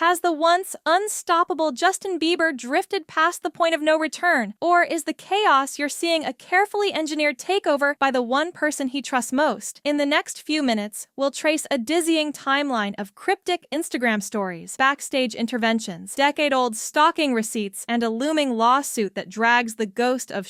Has the once unstoppable Justin Bieber drifted past the point of no return? Or is the chaos you're seeing a carefully engineered takeover by the one person he trusts most? In the next few minutes, we'll trace a dizzying timeline of cryptic Instagram stories, backstage interventions, decade-old stalking receipts, and a looming lawsuit that drags the ghost of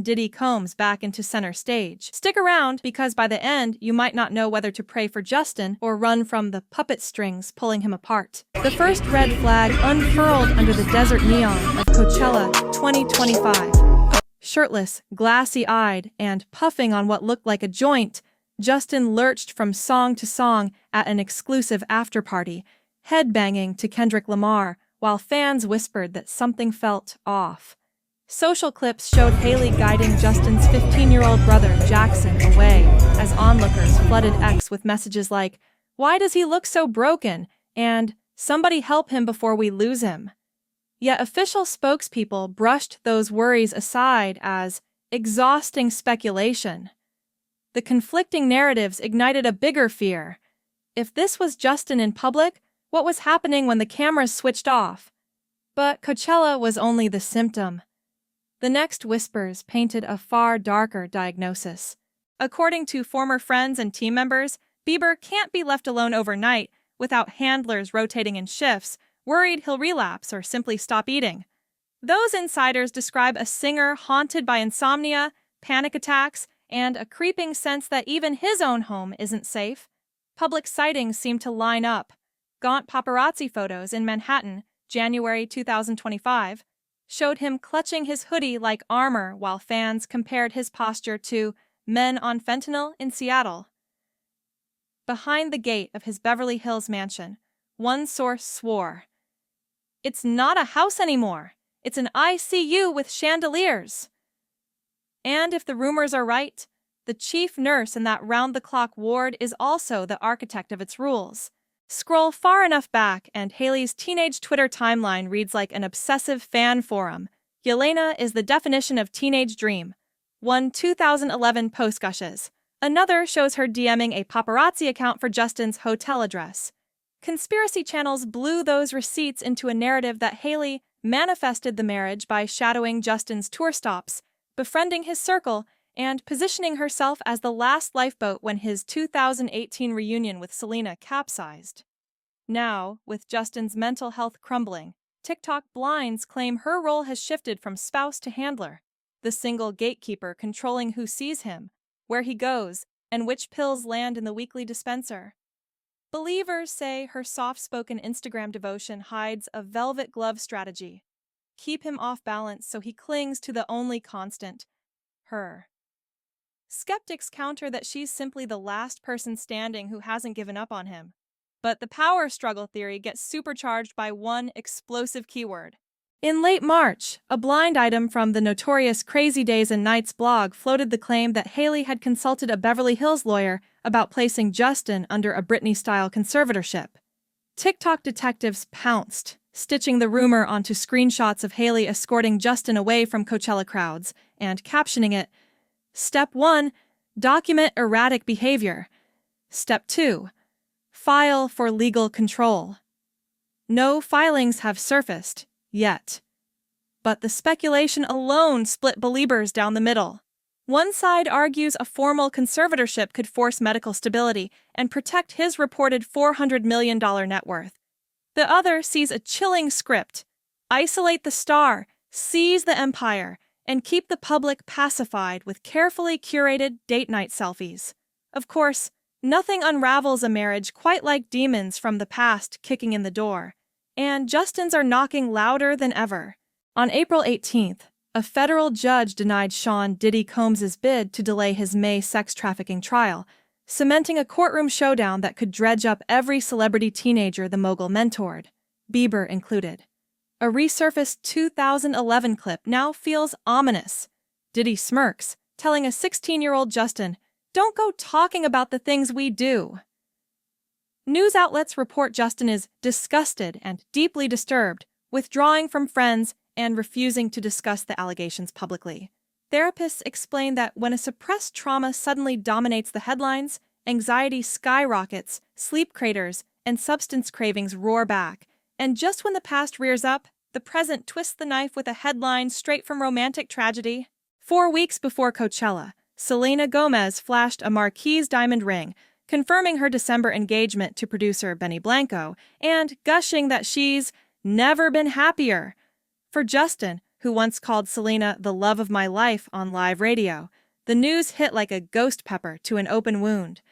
Diddy Combs back into center stage. Stick around, because by the end, you might not know whether to pray for Justin or run from the puppet strings pulling him apart. The first red flag unfurled under the desert neon of Coachella 2025. Shirtless, glassy-eyed, and puffing on what looked like a joint, Justin lurched from song to song at an exclusive after-party, headbanging to Kendrick Lamar, while fans whispered that something felt off. Social clips showed Hailey guiding Justin's 15-year-old brother, Jackson, away, as onlookers flooded X with messages like, "Why does he look so broken?" and "Somebody help him before we lose him." Yet official spokespeople brushed those worries aside as exhausting speculation. The conflicting narratives ignited a bigger fear. If this was Justin in public, what was happening when the cameras switched off? But Coachella was only the symptom. The next whispers painted a far darker diagnosis. According to former friends and team members, Bieber can't be left alone overnight without handlers rotating in shifts, worried he'll relapse or simply stop eating. Those insiders describe a singer haunted by insomnia, panic attacks, and a creeping sense that even his own home isn't safe. Public sightings seem to line up. Gaunt paparazzi photos in Manhattan, January 2025, showed him clutching his hoodie like armor while fans compared his posture to men on fentanyl in Seattle. Behind the gate of his Beverly Hills mansion, one source swore, "It's not a house anymore. It's an ICU with chandeliers." And if the rumors are right, the chief nurse in that round-the-clock ward is also the architect of its rules. Scroll far enough back and Hailey's teenage Twitter timeline reads like an obsessive fan forum. Yelena is the definition of teenage dream. One 2011 post gushes. Another shows her DMing a paparazzi account for Justin's hotel address. Conspiracy channels blew those receipts into a narrative that Hailey manifested the marriage by shadowing Justin's tour stops, befriending his circle, and positioning herself as the last lifeboat when his 2018 reunion with Selena capsized. Now, with Justin's mental health crumbling, TikTok blinds claim her role has shifted from spouse to handler, the single gatekeeper controlling who sees him, where he goes, and which pills land in the weekly dispenser. Believers say her soft-spoken Instagram devotion hides a velvet glove strategy. Keep him off balance so he clings to the only constant, her. Skeptics counter that she's simply the last person standing who hasn't given up on him. But the power struggle theory gets supercharged by one explosive keyword. In late March, a blind item from the notorious Crazy Days and Nights blog floated the claim that Hailey had consulted a Beverly Hills lawyer about placing Justin under a Britney-style conservatorship. TikTok detectives pounced, stitching the rumor onto screenshots of Hailey escorting Justin away from Coachella crowds and captioning it, "Step 1, document erratic behavior. Step 2, file for legal control." No filings have surfaced, yet. But the speculation alone split believers down the middle. One side argues a formal conservatorship could force medical stability and protect his reported $400 million net worth. The other sees a chilling script: isolate the star, seize the empire, and keep the public pacified with carefully curated date night selfies. Of course, nothing unravels a marriage quite like demons from the past kicking in the door, and Justin's are knocking louder than ever. On April 18th, a federal judge denied Diddy Combs' bid to delay his May sex trafficking trial, cementing a courtroom showdown that could dredge up every celebrity teenager the mogul mentored, Bieber included. A resurfaced 2011 clip now feels ominous. Diddy smirks, telling a 16-year-old Justin, "Don't go talking about the things we do." News outlets report Justin is disgusted and deeply disturbed, withdrawing from friends and refusing to discuss the allegations publicly. Therapists explain that when a suppressed trauma suddenly dominates the headlines, anxiety skyrockets, sleep craters, and substance cravings roar back, And just when the past rears up, the present twists the knife with a headline straight from romantic tragedy. 4 weeks before Coachella, Selena Gomez flashed a Marquise diamond ring, confirming her December engagement to producer Benny Blanco and gushing that she's never been happier. For Justin, who once called Selena the love of my life on live radio, the news hit like a ghost pepper to an open wound.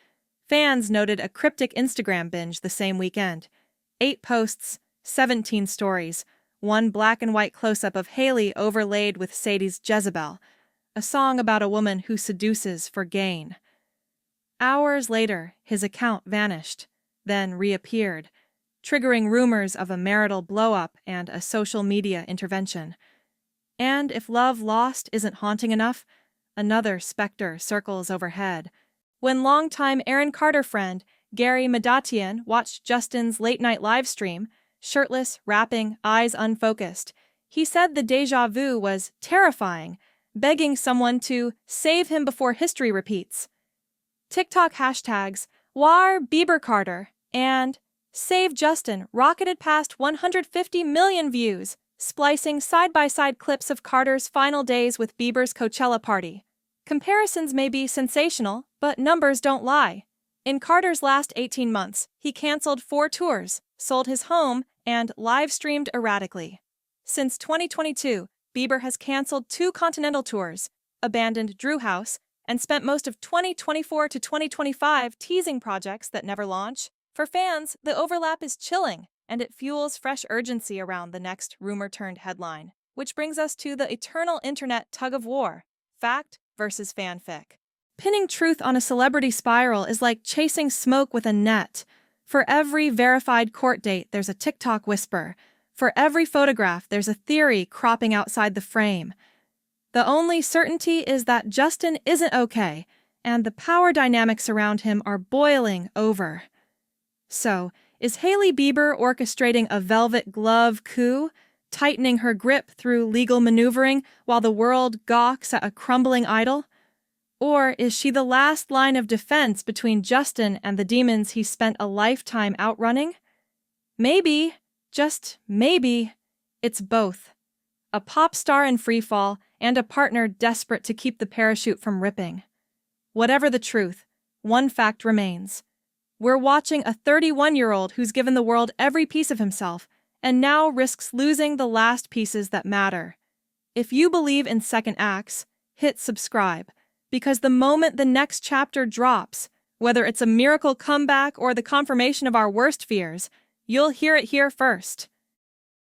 Fans noted a cryptic Instagram binge the same weekend. 8 posts, 17 stories, one black and white close-up of Hailey overlaid with Sade's Jezebel, a song about a woman who seduces for gain. Hours later, his account vanished, then reappeared, triggering rumors of a marital blow-up and a social media intervention. And if love lost isn't haunting enough, another specter circles overhead. When longtime Aaron Carter friend Gary Medatian watched Justin's late-night live stream, shirtless, rapping, eyes unfocused, he said the déjà vu was terrifying, begging someone to save him before history repeats. TikTok hashtags War Bieber Carter and Save Justin rocketed past 150 million views, splicing side-by-side clips of Carter's final days with Bieber's Coachella party. Comparisons may be sensational, but numbers don't lie. In Carter's last 18 months, he canceled 4 tours, sold his home, and live-streamed erratically. Since 2022, Bieber has canceled 2 continental tours, abandoned Drew House, and spent most of 2024 to 2025 teasing projects that never launch. For fans, the overlap is chilling, and it fuels fresh urgency around the next rumor-turned headline, which brings us to the eternal internet tug-of-war, fact versus fanfic. Pinning truth on a celebrity spiral is like chasing smoke with a net. For every verified court date, there's a TikTok whisper. For every photograph, there's a theory cropping outside the frame. The only certainty is that Justin isn't okay, and the power dynamics around him are boiling over. So, is Hailey Bieber orchestrating a velvet glove coup, tightening her grip through legal maneuvering while the world gawks at a crumbling idol? Or is she the last line of defense between Justin and the demons he spent a lifetime outrunning? Maybe, just maybe, it's both. A pop star in freefall and a partner desperate to keep the parachute from ripping. Whatever the truth, one fact remains. We're watching a 31-year-old who's given the world every piece of himself and now risks losing the last pieces that matter. If you believe in second acts, hit subscribe, because the moment the next chapter drops, whether it's a miracle comeback or the confirmation of our worst fears, you'll hear it here first.